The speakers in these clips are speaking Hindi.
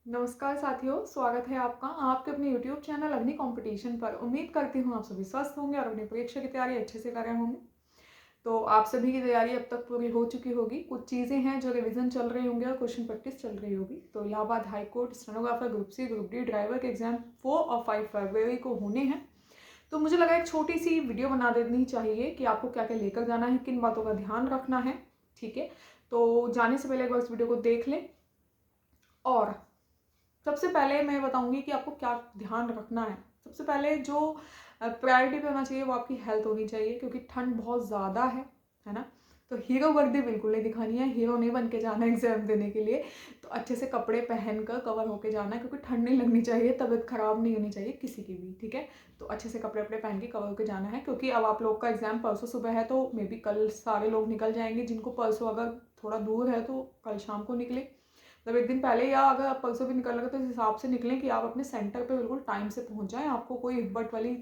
नमस्कार साथियों, स्वागत है आपका आपके अपने यूट्यूब चैनल अग्नि कंपटीशन पर। उम्मीद करती हूँ आप सभी स्वस्थ होंगे और अपनी परीक्षा की तैयारी अच्छे से कर रहे होंगे। तो आप सभी की तैयारी अब तक पूरी हो चुकी होगी। कुछ चीज़ें हैं जो रिवीजन चल रही होंगी और क्वेश्चन प्रैक्टिस चल रही होगी। तो Allahabad high court stenographer group C group D driver के एग्जाम 4 और 5 फरवरी को होने हैं। तो मुझे लगा एक छोटी सी वीडियो बना देनी चाहिए कि आपको क्या क्या लेकर जाना है, किन बातों का ध्यान रखना है। ठीक है, तो जाने से पहले एक बार इस वीडियो को देख लें। और सबसे पहले मैं बताऊंगी कि आपको क्या ध्यान रखना है। सबसे पहले जो प्रायोरिटी पे होना चाहिए वो आपकी हेल्थ होनी चाहिए, क्योंकि ठंड बहुत ज़्यादा है ना। तो हीरो वर्दी बिल्कुल नहीं दिखानी है, हीरो नहीं बन के जाना है एग्जाम देने के लिए। तो अच्छे से कपड़े पहनकर कवर होके जाना है, क्योंकि ठंड नहीं लगनी चाहिए, तबीयत खराब नहीं होनी चाहिए किसी की भी। ठीक है, तो अच्छे से कपड़े वपड़े पहन के कवर होके जाना है, क्योंकि अब आप लोग का एग्जाम परसों सुबह है, तो मे बी कल सारे लोग निकल जाएंगे। जिनको परसों अगर थोड़ा दूर है तो कल शाम को निकले, मतलब एक दिन पहले, या अगर आप परसों भी निकल रहे तो इस हिसाब से निकलें कि आप अपने सेंटर पे बिल्कुल टाइम से पहुंच जाएं। आपको कोई हिब्बट वाली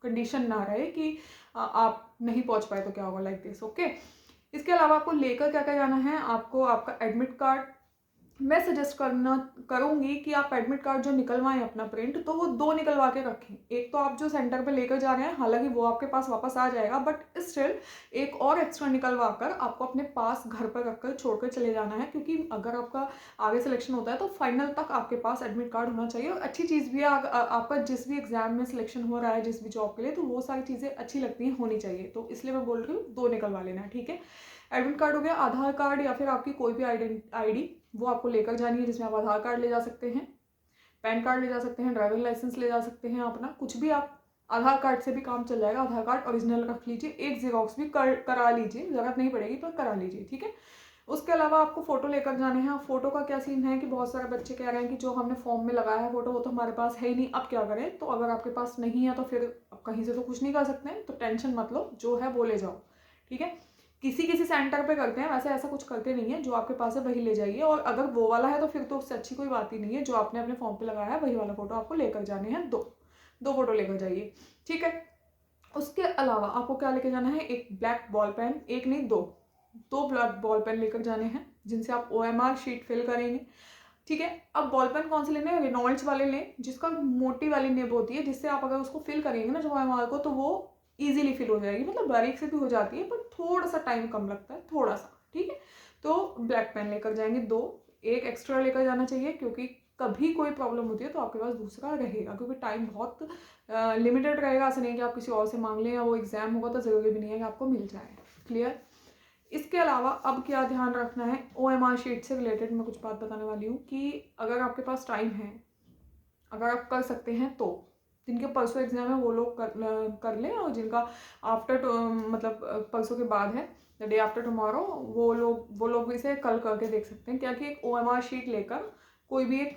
कंडीशन ना रहे कि आप नहीं पहुंच पाए तो क्या होगा, लाइक दिस। ओके, इसके अलावा आपको लेकर क्या क्या जाना है। आपको आपका एडमिट कार्ड, मैं सजेस्ट करूंगी कि आप एडमिट कार्ड जो निकलवाएं अपना प्रिंट, तो वो 2 निकलवा के रखें। एक तो आप जो सेंटर पे लेकर जा रहे हैं, हालांकि वो आपके पास वापस आ जाएगा, बट स्टिल एक और एक्स्ट्रा निकलवा कर आपको अपने पास घर पर रखकर छोड़कर चले जाना है। क्योंकि अगर आपका आगे सिलेक्शन होता है तो फाइनल तक आपके पास एडमिट कार्ड होना चाहिए। और अच्छी चीज़ भी है, आपका जिस भी एग्जाम में सिलेक्शन हो रहा है, जिस भी जॉब के लिए, तो वो सारी चीज़ें अच्छी लगती हैं, होनी चाहिए। तो इसलिए मैं बोल रही हूँ 2 निकलवा लेना है। ठीक है, एडमिट कार्ड हो गया, आधार कार्ड या फिर आपकी कोई भी आईडी वो आपको लेकर जानी है, जिसमें आप आधार कार्ड ले जा सकते हैं, पैन कार्ड ले जा सकते हैं, ड्राइविंग लाइसेंस ले जा सकते हैं अपना, कुछ भी। आप आधार कार्ड से भी काम चल जाएगा। आधार कार्ड ओरिजिनल रख लीजिए, एक जेरोक्स भी करा लीजिए, जरूरत नहीं पड़ेगी पर करा लीजिए। ठीक है, उसके अलावा आपको फोटो लेकर जाने हैं। फोटो का क्या सीन है कि बहुत सारे बच्चे कह रहे हैं कि जो हमने फॉर्म में लगाया है फोटो, वो तो हमारे पास है ही नहीं, अब क्या करें। तो अगर आपके पास नहीं है तो फिर अब कहीं से तो कुछ नहीं कर सकते हैं, तो टेंशन मत लो, जो है वो ले जाओ। ठीक है, किसी किसी सेंटर पे करते हैं, वैसे ऐसा कुछ करते नहीं है। जो आपके पास है वही ले जाइए, और अगर वो वाला है तो फिर तो उससे अच्छी कोई बात ही नहीं है। जो आपने अपने फॉर्म पे लगाया है वही वाला फोटो आपको लेकर जाने हैं। दो फोटो लेकर जाइए। ठीक है, उसके अलावा आपको क्या लेकर जाना है, एक ब्लैक बॉल पेन, एक नहीं दो ब्लैक बॉल पेन लेकर जाने हैं, जिनसे आप OMR शीट फिल करेंगे। ठीक है, अब बॉल पेन कौन से लेने हैं, रेनॉल्ड्स वाले लें, जिसका मोटी वाली निब होती है, जिससे आप अगर उसको फिल करेंगे ना जो OMR को, तो वो इजीली फिल हो जाएगी। मतलब बारीक से भी हो जाती है, पर थोड़ा सा टाइम कम लगता है, थोड़ा सा। ठीक है, तो ब्लैक पेन लेकर जाएंगे 2, एक एक्स्ट्रा लेकर जाना चाहिए, क्योंकि कभी कोई प्रॉब्लम होती है तो आपके पास दूसरा रहेगा, क्योंकि टाइम बहुत लिमिटेड रहेगा। ऐसा नहीं कि आप किसी और से मांग लें, या वो एग्जाम होगा तो जरूरी भी नहीं है कि आपको मिल जाए। क्लियर। इसके अलावा अब क्या ध्यान रखना है, OMR शीट से रिलेटेड मैं कुछ बात बताने वाली हूँ कि अगर आपके पास टाइम है, अगर आप कर सकते हैं, तो जिनके परसों एग्जाम है वो लोग कर लें, और जिनका आफ्टर मतलब परसों के बाद है, द डे आफ्टर टुमारो, वो लोग इसे कल करके देख सकते हैं। क्या कि एक OMR शीट लेकर कोई भी एक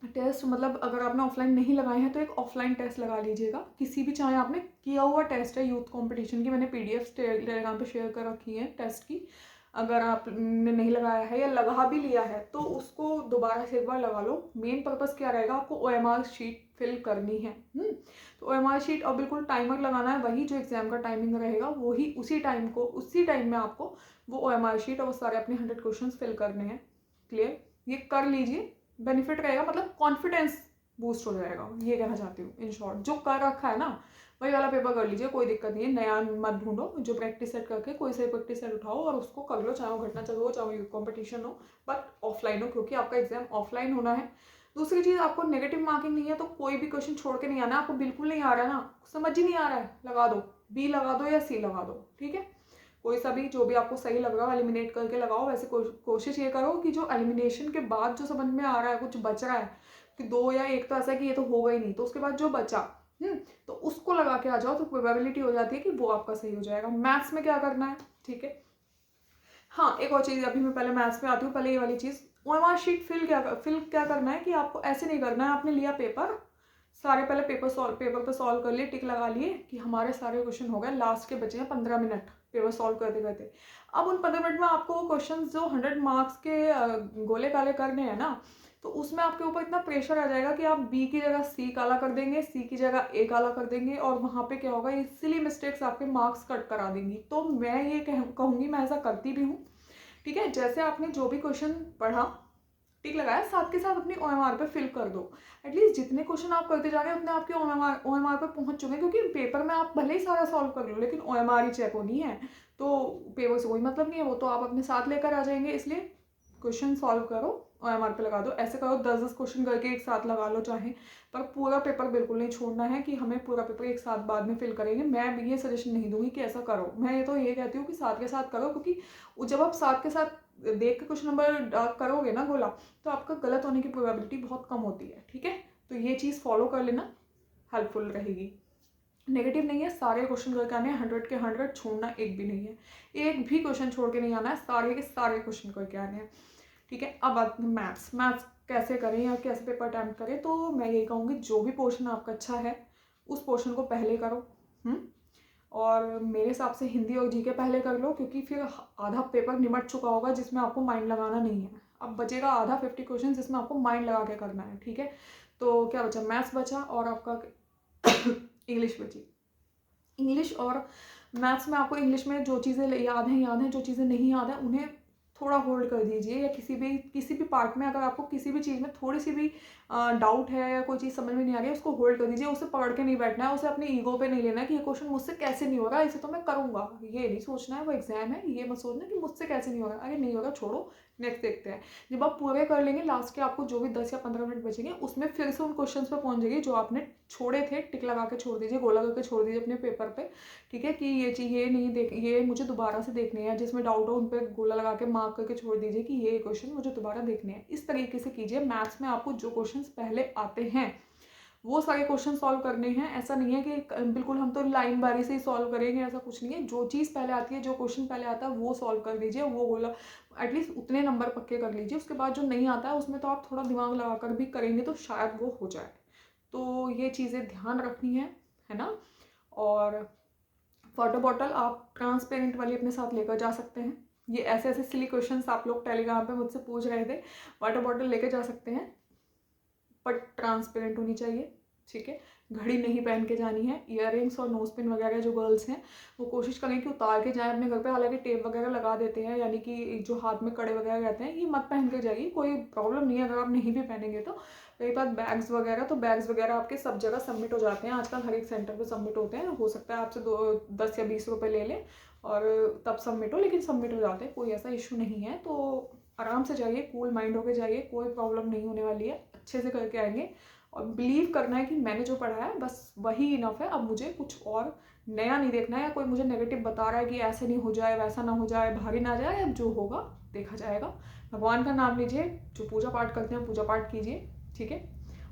टेस्ट, मतलब अगर आपने ऑफलाइन नहीं लगाए हैं तो एक ऑफलाइन टेस्ट लगा लीजिएगा, किसी भी, चाहे आपने किया हुआ टेस्ट है यूथ कंपटीशन की, मैंने PDF टेलीग्राम पे शेयर कर रखी है टेस्ट की। अगर आपने नहीं लगाया है या लगा भी लिया है तो उसको दोबारा से एक बार लगा लो। मेन पर्पस क्या रहेगा, आपको OMR शीट फिल करनी है। तो OMR शीट, और बिल्कुल टाइमर लगाना है, वही जो एग्जाम का टाइमिंग रहेगा वही, उसी टाइम में आपको वो OMR शीट और वो सारे अपने 100 क्वेश्चन फिल करने हैं। क्लियर, ये कर लीजिए, बेनिफिट रहेगा, मतलब कॉन्फिडेंस बूस्ट हो जाएगा, ये कहना चाहती हूँ। इन शॉर्ट, जो कर रखा है ना वही वाला पेपर कर लीजिए, कोई दिक्कत नहीं है, नया मत ढूंढो। जो प्रैक्टिस सेट करके कोई से प्रैक्टिस सेट उठाओ और उसको कर लो, चाहे वो घटना चलो हो, चाहे वो कॉम्पिटिशन हो, बट ऑफलाइन हो, क्योंकि आपका एग्जाम ऑफलाइन होना है। दूसरी चीज़, आपको नेगेटिव मार्किंग नहीं है तो कोई भी क्वेश्चन छोड़ के नहीं आना। आपको बिल्कुल नहीं आ रहा है ना, समझ ही नहीं आ रहा है, लगा दो, B लगा दो या C लगा दो। ठीक है, कोई सा भी जो भी आपको सही लग रहा हो एलिमिनेट करके लगाओ। वैसे कोशिश ये करो कि जो एलिमिनेशन के बाद जो समझ में आ रहा है, कुछ बच रहा है कि 2 या 1 तो ऐसा है कि ये तो होगा ही नहीं, तो उसके बाद जो बचा तो उसको लगा के आ जाओ, तो प्रोबेबिलिटी हो जाती है कि वो आपका सही हो जाएगा। मैथ्स में क्या करना है, ठीक है। हाँ, एक और चीज़, अभी मैं पहले मैथ्स में आती हूँ, पहले ये वाली चीज़, OMR शीट फिल क्या करना है कि आपको ऐसे नहीं करना है। आपने लिया पेपर, सारे पहले पेपर पे सॉल्व कर लिए, टिक लगा लिए कि हमारे सारे क्वेश्चन हो गए, लास्ट के बचे हैं 15 मिनट पेपर सॉल्व करते करते। अब उन 15 मिनट में आपको वो क्वेश्चन जो 100 मार्क्स के गोले काले करने हैं ना, तो उसमें आपके ऊपर इतना प्रेशर आ जाएगा कि आप B की जगह C काला कर देंगे, C की जगह A काला कर देंगे, और वहाँ पे क्या होगा, इसीलिए मिस्टेक्स आपके मार्क्स कट करा देंगी। तो मैं ये कहूँगी, मैं ऐसा करती भी हूँ। ठीक है, जैसे आपने जो भी क्वेश्चन पढ़ा, टिक लगाया, साथ के साथ अपनी OMR पे फिल कर दो। एटलीस्ट जितने क्वेश्चन आप करते जा रहे हैं उतने आपके OMR पे पहुंच चुके हैं, क्योंकि पेपर में आप भले ही सारा सॉल्व कर लो लेकिन OMR ही चेक होनी है, तो पेपर से कोई मतलब नहीं है, वो तो आप अपने साथ लेकर आ जाएंगे। इसलिए क्वेश्चन सॉल्व करो, OMR पे लगा दो। ऐसे करो 10-10 क्वेश्चन करके एक साथ लगा लो चाहे, पर पूरा पेपर बिल्कुल नहीं छोड़ना है कि हमें पूरा पेपर एक साथ बाद में फिल करेंगे। मैं भी ये सजेशन नहीं दूंगी कि ऐसा करो, मैं तो ये कहती हूँ कि साथ के साथ करो, क्योंकि जब आप साथ के साथ देख के क्वेश्चन नंबर करोगे ना गोला, तो आपका गलत होने की प्रोबेबिलिटी बहुत कम होती है। ठीक है, तो ये चीज़ फॉलो कर लेना, हेल्पफुल रहेगी। नेगेटिव नहीं है, सारे क्वेश्चन करके आने हैं, 100 के 100, छोड़ना एक भी नहीं है, एक भी क्वेश्चन छोड़ के नहीं आना है, सारे के सारे क्वेश्चन करके आने हैं। ठीक है, अब आते हैं मैथ्स कैसे करें या कैसे पेपर अटैम्प्ट करें। तो मैं यही कहूँगी, जो भी पोर्शन आपका अच्छा है उस पोर्शन को पहले करो। और मेरे हिसाब से हिंदी और जीके पहले कर लो, क्योंकि फिर आधा पेपर निमट चुका होगा जिसमें आपको माइंड लगाना नहीं है। अब बचेगा आधा 50 क्वेश्चन जिसमें आपको माइंड लगा के करना है। ठीक है, तो क्या बचा, मैथ्स बचा और आपका इंग्लिश बची। इंग्लिश और मैथ्स में आपको इंग्लिश में जो चीज़ें याद हैं, जो चीज़ें नहीं याद हैं उन्हें थोड़ा होल्ड कर दीजिए, या किसी भी पार्ट में अगर आपको किसी भी चीज़ में थोड़ी सी भी डाउट है या कोई चीज़ समझ में नहीं आ रही है, उसको होल्ड कर दीजिए। उसे पकड़ के नहीं बैठना है, उसे अपने ईगो पे नहीं लेना है कि ये क्वेश्चन मुझसे कैसे नहीं हो रहा, इसे तो मैं करूँगा, ये नहीं सोचना है। वो एग्जाम है, ये मत सोचना कि मुझसे कैसे नहीं हो रहा। अरे नहीं होगा, छोड़ो, नेक्स्ट देखते हैं। जब आप पूरे कर लेंगे, लास्ट के आपको जो भी 10 या 15 मिनट बचेंगे उसमें फिर से उन क्वेश्चंस पे पहुंच जाइए जो आपने छोड़े थे, टिक लगा के छोड़ दीजिए, गोला करके छोड़ दीजिए अपने पेपर पे। ठीक है, कि ये चीज़ ये नहीं देख, ये मुझे दोबारा से देखने हैं, जिसमें डाउट हो उन पर गोला लगा के मार्क करके छोड़ दीजिए कि ये क्वेश्चन मुझे दोबारा देखने हैं। इस तरीके से कीजिए। मैथ्स में आपको जो क्वेश्चन पहले आते हैं वो सारे क्वेश्चन सॉल्व करने हैं। ऐसा नहीं है कि बिल्कुल हम तो लाइन बारी से ही सॉल्व करेंगे, ऐसा कुछ नहीं है। जो चीज़ पहले आती है, जो क्वेश्चन पहले आता है वो सॉल्व कर दीजिए, वो बोला एटलीस्ट उतने नंबर पक्के कर लीजिए। उसके बाद जो नहीं आता है उसमें तो आप थोड़ा दिमाग लगा कर भी करेंगे तो शायद वो हो जाए। तो ये चीज़ें ध्यान रखनी है ना। और वाटर बॉटल आप ट्रांसपेरेंट वाली अपने साथ लेकर जा सकते हैं। ये ऐसे ऐसे सिली क्वेश्चंस आप लोग टेलीग्राम पे मुझसे पूछ रहे थे। वाटर बॉटल लेके जा सकते हैं, बट ट्रांसपेरेंट होनी चाहिए। ठीक है, घड़ी नहीं पहन के जानी है। ईयररिंग्स और नोज पिन वगैरह जो गर्ल्स हैं वो कोशिश करें कि उतार के जाएं अपने घर पे। हालांकि टेप वगैरह लगा देते हैं, यानी कि जो हाथ में कड़े वगैरह रहते हैं, ये मत पहन के जाइए, कोई प्रॉब्लम नहीं है अगर आप नहीं भी पहनेंगे तो। रही बात बैग्स वगैरह, तो बैग्स वगैरह आपके सब जगह सबमिट हो जाते हैं आजकल, हर एक सेंटर पर सबमिट होते हैं। हो सकता है आपसे 10 या 20 रुपये ले लें और तब सबमिट हो, लेकिन सबमिट हो जाते हैं, कोई ऐसा इशू नहीं है। तो आराम से जाइए, कूल माइंड होके जाइए, कोई प्रॉब्लम नहीं होने वाली है, अच्छे से करके आएंगे। और बिलीव करना है कि मैंने जो पढ़ा है बस वही इनफ है, अब मुझे कुछ और नया नहीं देखना है, या कोई मुझे नेगेटिव बता रहा है कि ऐसे नहीं हो जाए, वैसा ना हो जाए, भारी ना जाए। अब जो होगा देखा जाएगा। भगवान का नाम लीजिए, जो पूजा पाठ करते हैं पूजा पाठ कीजिए। ठीक है,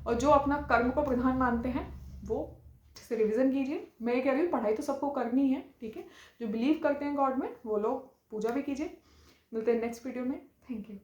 और जो अपना कर्म को प्रधान मानते हैं वो से रिविज़न कीजिए। मैं ये कह रही हूँ पढ़ाई तो सबको करनी है। ठीक है, जो बिलीव करते हैं गॉड में वो लोग पूजा भी कीजिए। मिलते हैं नेक्स्ट वीडियो में। Thank you.